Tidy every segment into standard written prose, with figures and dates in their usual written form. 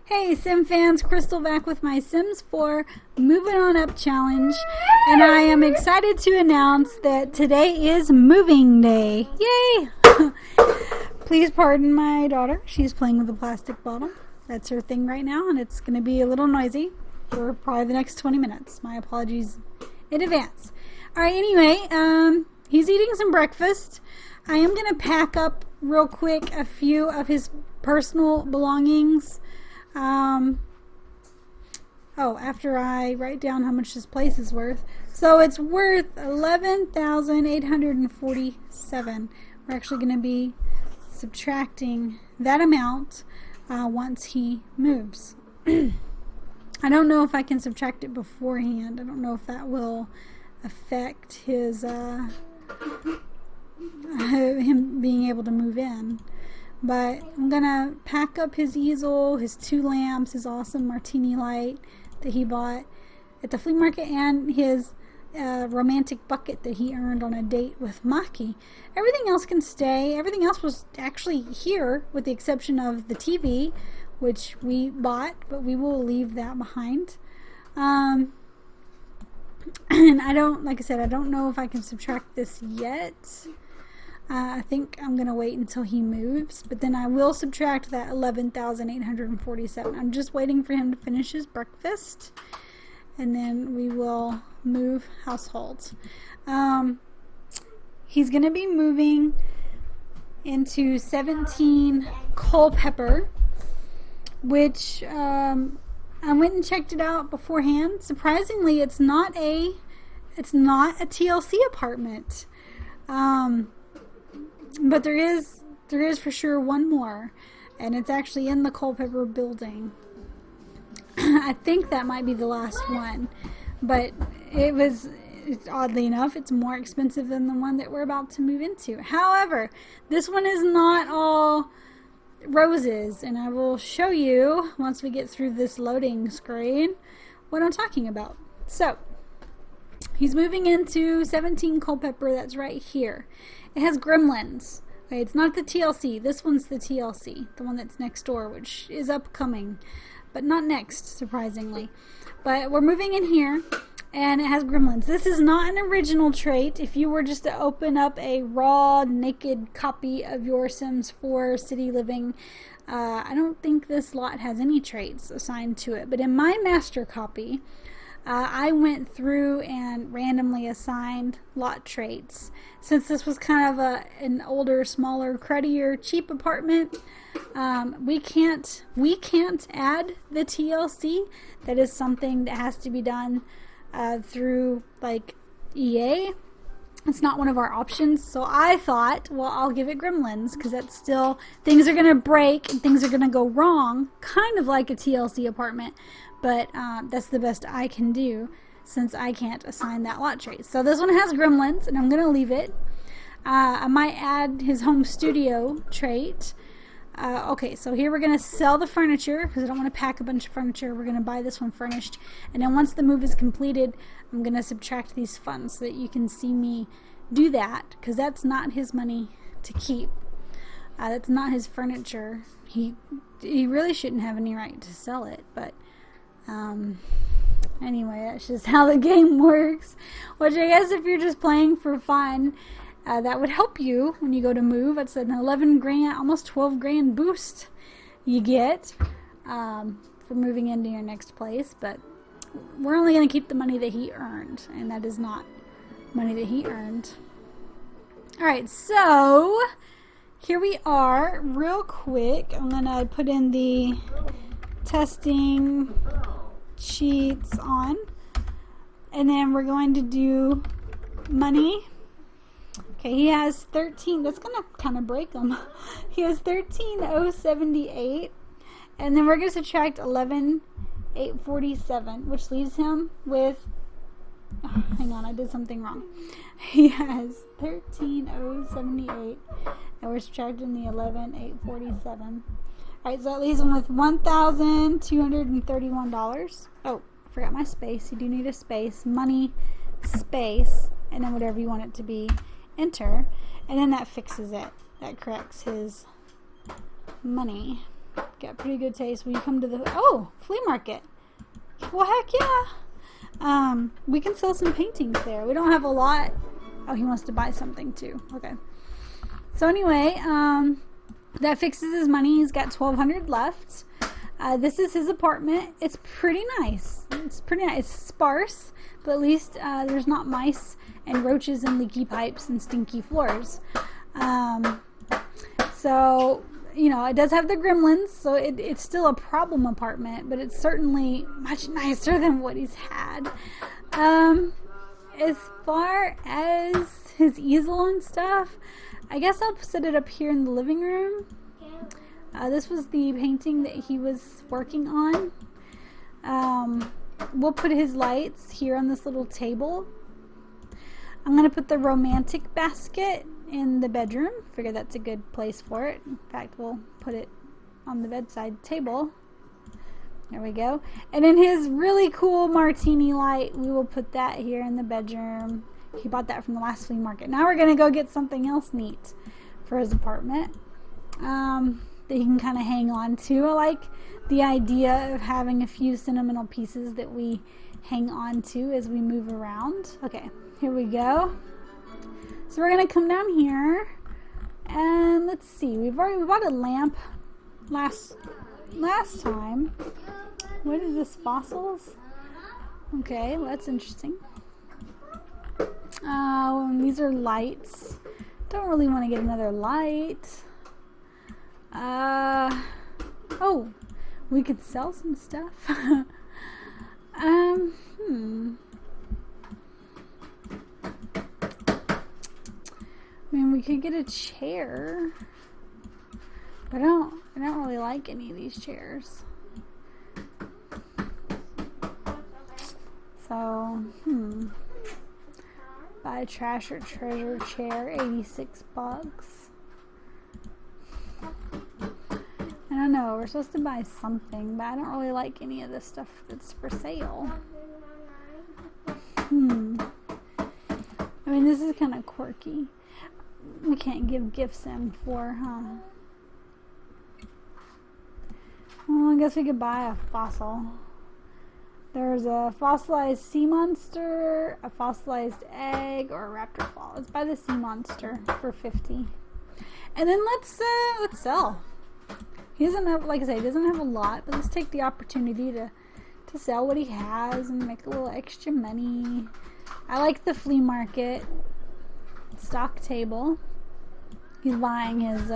Hey Sim fans, Crystal back with my Sims 4 Moving On Up challenge, and I am excited to announce that today is moving day. Yay! Please pardon my daughter. She's playing with a plastic bottle. That's her thing right now, and it's going to be a little noisy for probably the next 20 minutes. My apologies in advance. Alright, anyway, he's eating some breakfast. I am going to pack up real quick a few of his personal belongings. After I write down how much this place is worth. So it's worth $11,847. We're actually going to be subtracting that amount once he moves. I don't know if I can subtract it beforehand. I don't know if that will affect his him being able to move in. But I'm gonna pack up his easel, his 2 lamps, his awesome martini light that he bought at the flea market, and his romantic bucket that he earned on a date with Maki. Everything else can stay. Everything else was actually here, with the exception of the TV, which we bought, but we will leave that behind. And like I said, I don't know if I can subtract this yet. I think I'm going to wait until he moves, but then I will subtract that $11,847. I'm just waiting for him to finish his breakfast, and then we will move households. He's going to be moving into 17 Culpeper, which I went and checked it out beforehand. Surprisingly, it's not a TLC apartment. But there is for sure one more, and it's actually in the Culpeper building. I think that might be the last one, but it's oddly enough, it's more expensive than the one that we're about to move into. However, this one is not all roses, and I will show you once we get through this loading screen what I'm talking about. So he's moving into 17 Culpeper. That's right here. It has gremlins. Okay, it's not the TLC. This one's the TLC, the one that's next door, which is upcoming, but not next, surprisingly. But we're moving in here, and it has gremlins. This is not an original trait. If you were just to open up a raw, naked copy of your Sims 4 City Living, I don't think this lot has any traits assigned to it. But in my master copy, I went through and randomly assigned lot traits. Since this was kind of an older, smaller, cruddier, cheap apartment, we can't add the TLC. That is something that has to be done through like EA. It's not one of our options. So I thought, well, I'll give it gremlins, because that's still, things are going to break and things are going to go wrong, kind of like a TLC apartment. But that's the best I can do, since I can't assign that lot trait. So this one has gremlins, and I'm going to leave it. I might add his home studio trait. Okay, so here we're going to sell the furniture, because I don't want to pack a bunch of furniture. We're going to buy this one furnished. And then once the move is completed, I'm going to subtract these funds so that you can see me do that, because that's not his money to keep. That's not his furniture. He really shouldn't have any right to sell it, but anyway, that's just how the game works, which I guess if you're just playing for fun, that would help you when you go to move. It's an 11 grand, almost 12 grand boost you get for moving into your next place, but we're only going to keep the money that he earned, and that is not money that he earned. Alright, so here we are. Real quick, I'm going to put in the testing sheets on, and then we're going to do money. Okay, he has 13. That's gonna kind of break him. He has 13,078, and then we're gonna subtract 11,847, which leaves him with, hang on, I did something wrong. He has 13,078, and we're subtracting the 11,847. Alright, so that leaves him with $1,231. Oh, I forgot my space. You do need a space. Money, space, and then whatever you want it to be. Enter. And then that fixes it. That corrects his money. Got pretty good taste when you come to the flea market. Well, heck yeah. We can sell some paintings there. We don't have a lot. Oh, he wants to buy something too. Okay. So anyway, that fixes his money. He's got $1,200 left. This is his apartment. It's pretty nice. It's pretty nice. It's sparse, but at least there's not mice and roaches and leaky pipes and stinky floors. So, you know, it does have the gremlins, so it's still a problem apartment, but it's certainly much nicer than what he's had. As far as his easel and stuff, I guess I'll set it up here in the living room. This was the painting that he was working on. We'll put his lights here on this little table. I'm going to put the romantic basket in the bedroom. Figure that's a good place for it. In fact, we'll put it on the bedside table. There we go. And then his really cool martini light, we will put that here in the bedroom. He bought that from the last flea market. Now we're going to go get something else neat for his apartment that he can kind of hang on to. I like the idea of having a few sentimental pieces that we hang on to as we move around. Okay, here we go. So we're going to come down here and let's see. We bought a lamp last time. What is this, fossils? Okay, well, that's interesting. These are lights. Don't really want to get another light. Oh, we could sell some stuff. I mean, we could get a chair. But I don't really like any of these chairs. So, buy a trash or treasure chair, $86. I don't know, we're supposed to buy something, but I don't really like any of this stuff that's for sale. I mean, this is kind of quirky. We can't give gifts in for, huh? Well, I guess we could buy a fossil. There's a fossilized sea monster, a fossilized egg, or a raptor claw. Let's buy the sea monster for $50. And then let's sell. He doesn't have, like I say, he doesn't have a lot, but let's take the opportunity to sell what he has and make a little extra money. I like the flea market stock table. He's buying his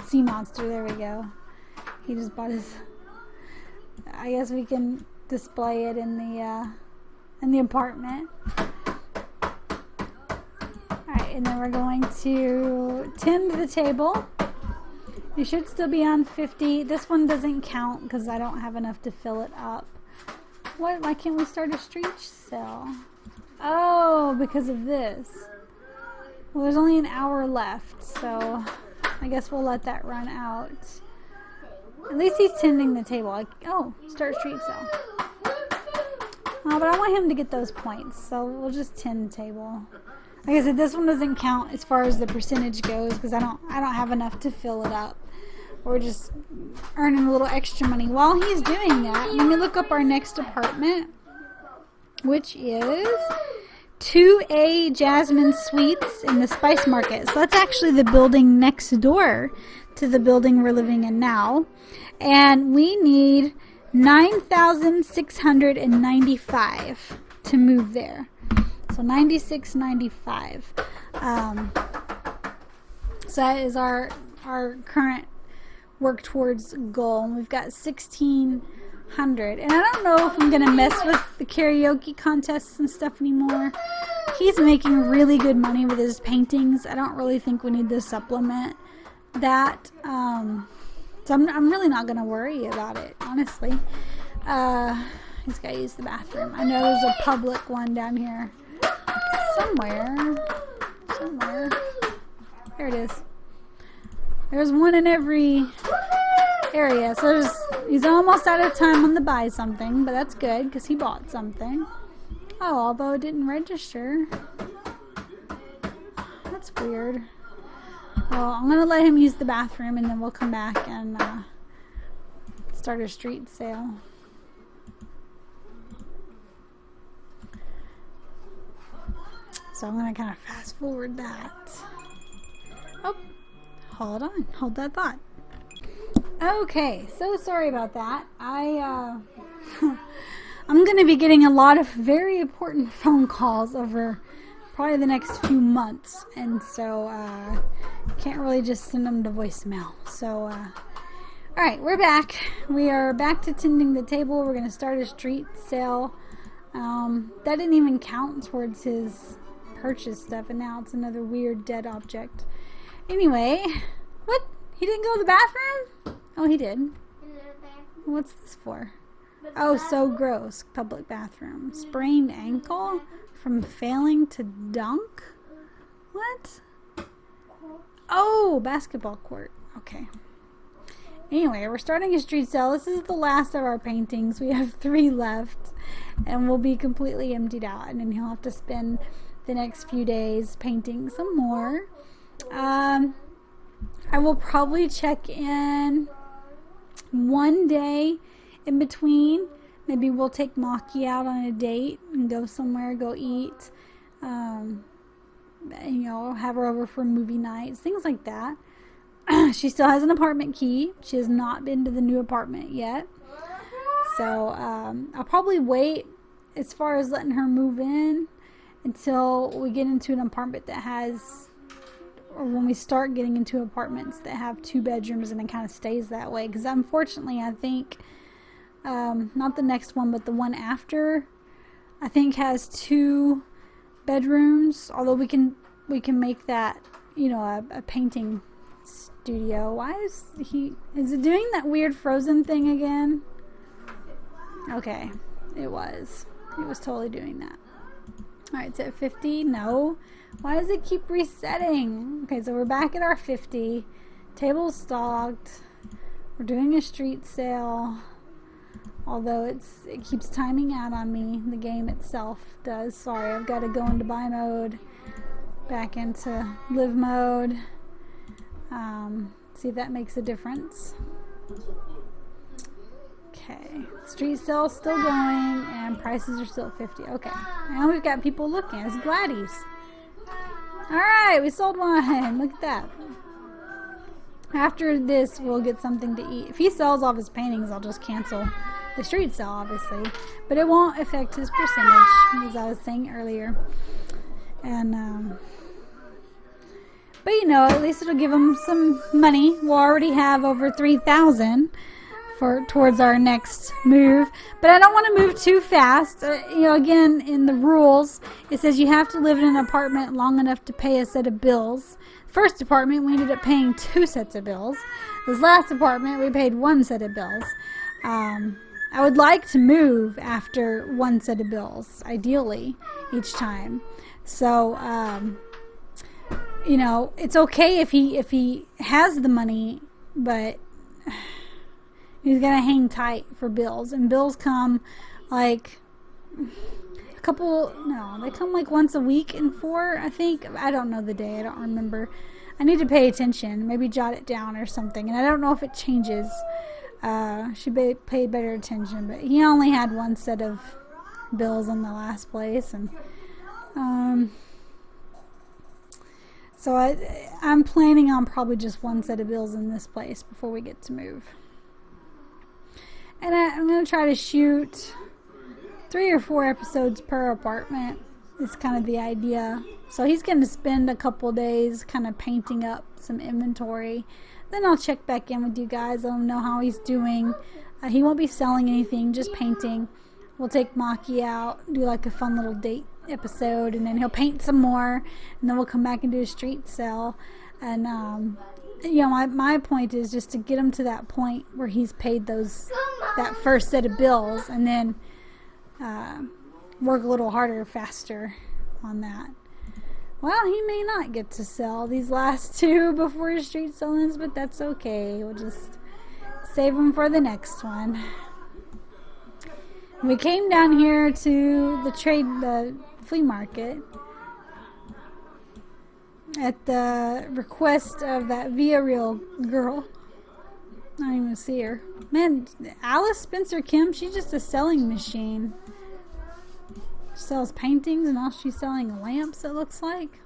sea monster. There we go. He just bought his. I guess we can display it in the apartment. Alright, and then we're going to tend the table. You should still be on 50. This one doesn't count because I don't have enough to fill it up. What? Why can't we start a street sale? Oh, because of this. Well, there's only an hour left, so I guess we'll let that run out. At least he's tending the table. Start street sale. But I want him to get those points, so we'll just tend the table. Like I said, this one doesn't count as far as the percentage goes because I don't have enough to fill it up. We're just earning a little extra money. While he's doing that, let me look up our next apartment, which is 2A Jasmine Suites in the Spice Market. So that's actually the building next door to the building we're living in now. And we need $9,695 to move there. So $96.95. So that is our current work towards goal. And we've got $1,600. And I don't know if I'm going to mess with the karaoke contests and stuff anymore. He's making really good money with his paintings. I don't really think we need to supplement that. So I'm really not going to worry about it, honestly. He's got to use the bathroom. I know there's a public one down here somewhere. There it is. There's one in every area. So he's almost out of time on the buy something, but that's good because he bought something. Oh, although it didn't register. That's weird. Well, I'm going to let him use the bathroom and then we'll come back and start a street sale. So I'm going to kind of fast forward that. Oh, hold on. Hold that thought. Okay, so sorry about that. I'm going to be getting a lot of very important phone calls over probably the next few months. And so can't really just send them to voicemail. So, alright, we're back. We are back to tending the table. We're going to start a street sale. That didn't even count towards his purchase stuff, and now it's another weird dead object. Anyway, what? He didn't go to the bathroom? Oh, he did. What's this for? Oh, so gross. Public bathroom. Sprained ankle from failing to dunk? What? Oh, basketball court. Okay. Anyway, we're starting a street sale. This is the last of our paintings. We have 3 left, and we'll be completely emptied out, and then he'll have to spend the next few days painting some more. I will probably check in one day in between. Maybe we'll take Maki out on a date and go somewhere, go eat. You know, have her over for movie nights, things like that. She still has an apartment key. She has not been to the new apartment yet. So I'll probably wait as far as letting her move in until we get into an apartment that has, or when we start getting into apartments that have 2 bedrooms, and it kind of stays that way. Because unfortunately, I think, not the next one, but the one after, I think has 2 bedrooms. Although we can make that, you know, a painting studio. Why is it doing that weird Frozen thing again? Okay, it was totally doing that. Alright, it's at 50. No. Why does it keep resetting? Okay, so we're back at our 50. Table's stocked. We're doing a street sale. Although it keeps timing out on me. The game itself does. Sorry, I've got to go into buy mode. Back into live mode. See if that makes a difference. Okay, street sale still going, and prices are still at 50. Okay, now we've got people looking. It's Gladys. Alright, we sold one. Look at that. After this, we'll get something to eat. If he sells all of his paintings, I'll just cancel the street sale, obviously. But it won't affect his percentage, as I was saying earlier. And, but you know, at least it'll give him some money. We'll already have over $3,000 towards our next move. But I don't want to move too fast. You know, again, in the rules, it says you have to live in an apartment long enough to pay a set of bills. First apartment, we ended up paying 2 sets of bills. This last apartment, we paid 1 set of bills. I would like to move after 1 set of bills, ideally, each time. So, you know, it's okay if he has the money, but he's gonna hang tight for bills. And bills come like they come like once a week in 4, I think. I don't know the day, I don't remember. I need to pay attention, maybe jot it down or something. And I don't know if it changes. Should pay better attention, but he only had 1 set of bills in the last place, and so I'm planning on probably just 1 set of bills in this place before we get to move. And I'm going to try to shoot 3 or 4 episodes per apartment. Is kind of the idea. So he's going to spend a couple days kind of painting up some inventory. Then I'll check back in with you guys. Let him know how he's doing. He won't be selling anything, just painting. We'll take Maki out, do like a fun little date episode, and then he'll paint some more, and then we'll come back and do a street sale. And you know, my point is just to get him to that point where he's paid that first set of bills, and then work a little harder, faster on that. Well, he may not get to sell these last 2 before his street sale ends, but that's okay. We'll just save them for the next one. We came down here to the flea market at the request of that Via Real girl. I don't even see her. Man, Alice Spencer Kim, she's just a selling machine. She sells paintings and now she's selling lamps, it looks like.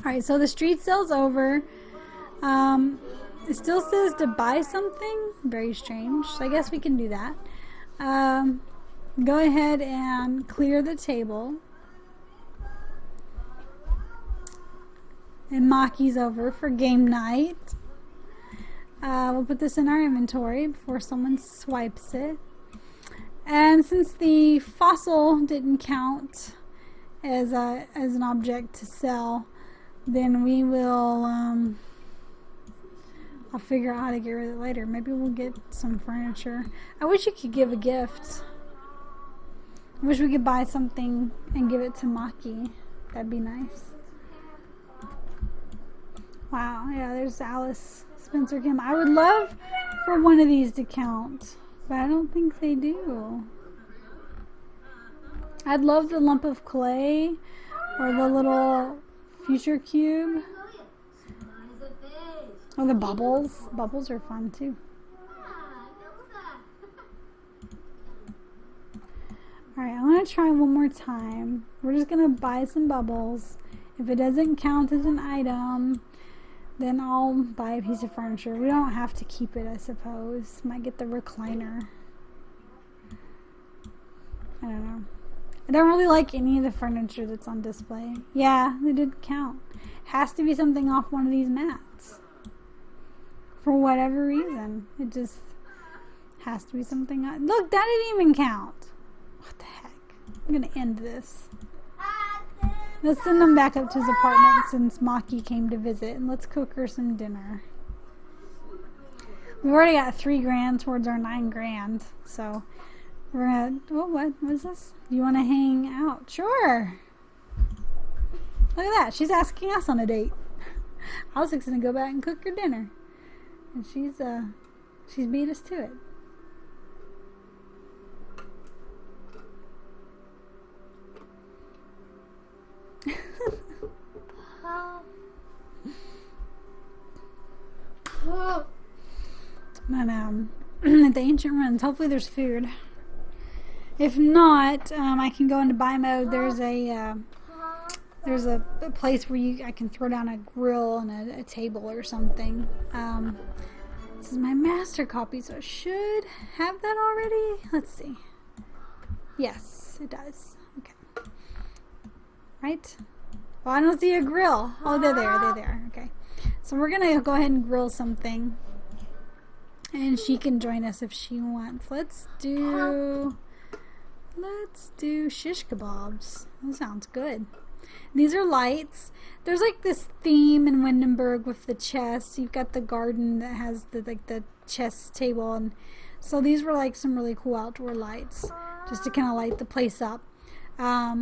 Alright, so the street sale's over. It still says to buy something. Very strange. So I guess we can do that. Go ahead and clear the table. And Maki's over for game night. We'll put this in our inventory before someone swipes it. And since the fossil didn't count as an object to sell, then we will, I'll figure out how to get rid of it later. Maybe we'll get some furniture. I wish you could give a gift. I wish we could buy something and give it to Maki. That'd be nice. Wow, yeah, there's Alice Spencer Kim. I would love for one of these to count, but I don't think they do. I'd love the lump of clay or the little future cube. Or the bubbles. Bubbles are fun too. Alright, I'm going to try one more time. We're just going to buy some bubbles. If it doesn't count as an item, then I'll buy a piece of furniture. We don't have to keep it, I suppose. Might get the recliner. I don't know. I don't really like any of the furniture that's on display. Yeah, they did count. Has to be something off one of these mats. For whatever reason. It just has to be something. Look, that didn't even count. What the heck? I'm going to end this. Let's send him back up to his apartment since Maki came to visit, and let's cook her some dinner. We've already got $3 grand towards our $9 grand, so we're gonna. Oh, what is this? Do you want to hang out? Sure. Look at that. She's asking us on a date. I was fixing to go back and cook her dinner, and she's beat us to it. But at the ancient ruins, hopefully there's food. If not, I can go into buy mode. There's a place where I can throw down a grill and a table or something. This is my master copy, so I should have that already. Let's see. Yes, it does. Okay. Right? Well, I don't see a grill. Oh, they're there. They're there. Okay. So we're gonna go ahead and grill something. And she can join us if she wants. Let's do shish kebabs. That sounds good. These are lights. There's like this theme in Windenburg with the chess. You've got the garden that has the chess table, and so these were like some really cool outdoor lights just to kind of light the place up. I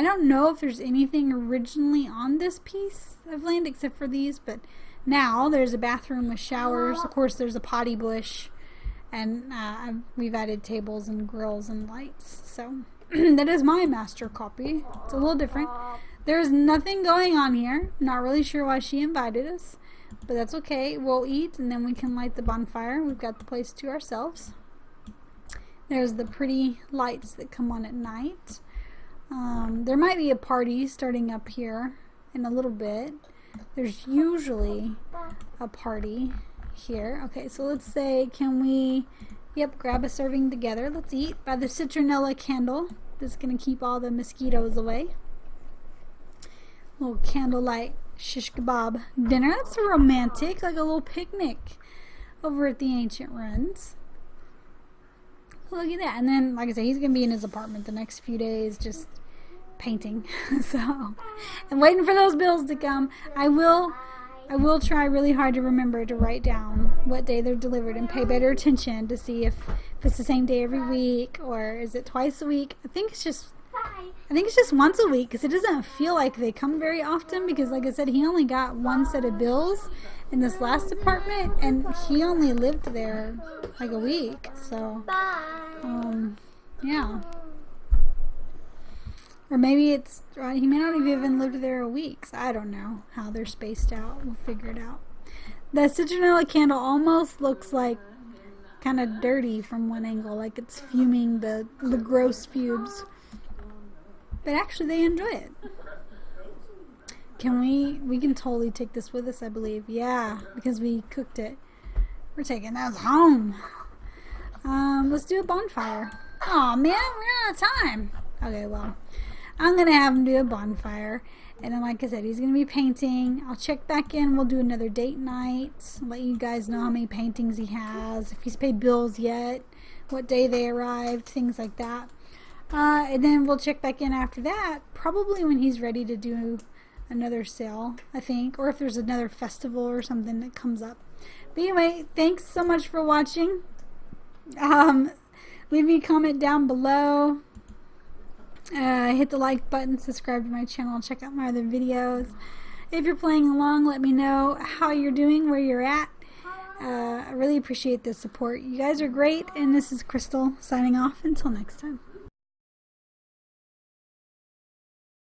don't know if there's anything originally on this piece of land except for these, but now there's a bathroom with showers. Of course, there's a potty bush, and we've added tables and grills and lights. So that is my master copy. It's a little different. There's nothing going on here. Not really sure why she invited us, but that's okay. We'll eat, and then we can light the bonfire. We've got the place to ourselves. There's the pretty lights that come on at night. There might be a party starting up here in a little bit. There's usually a party here. Okay, so let's say, can we, grab a serving together. Let's eat by the citronella candle. This is going to keep all the mosquitoes away. Little candlelight shish kebab dinner. That's romantic, like a little picnic over at the ancient ruins. Look at that. And then, like I said, he's going to be in his apartment the next few days, just painting. So, and waiting for those bills to come. I will try really hard to remember to write down what day they're delivered and pay better attention to see if it's the same day every week or is it twice a week. I think it's just once a week because it doesn't feel like they come very often because, like I said, he only got one set of bills in this last apartment and he only lived there like a week. So, yeah. Or maybe he may not have even lived there a week. So I don't know how they're spaced out. We'll figure it out. The citronella candle almost looks like kind of dirty from one angle, like it's fuming the gross fumes. But actually they enjoy it. Can we can totally take this with us, I believe. Yeah, because we cooked it. We're taking those home. Let's do a bonfire. Oh man, we're out of time. Okay, well, I'm gonna have him do a bonfire, and then like I said, he's gonna be painting. I'll check back in. We'll do another date night. Let you guys know how many paintings he has, if he's paid bills yet, what day they arrived, things like that. And then we'll check back in after that, probably when he's ready to do another sale, I think, or if there's another festival or something that comes up. But anyway, thanks so much for watching. Leave me a comment down below. Hit the like button, subscribe to my channel, check out my other videos. If you're playing along, let me know how you're doing, where you're at. I really appreciate the support. You guys are great, and this is Crystal signing off. Until next time.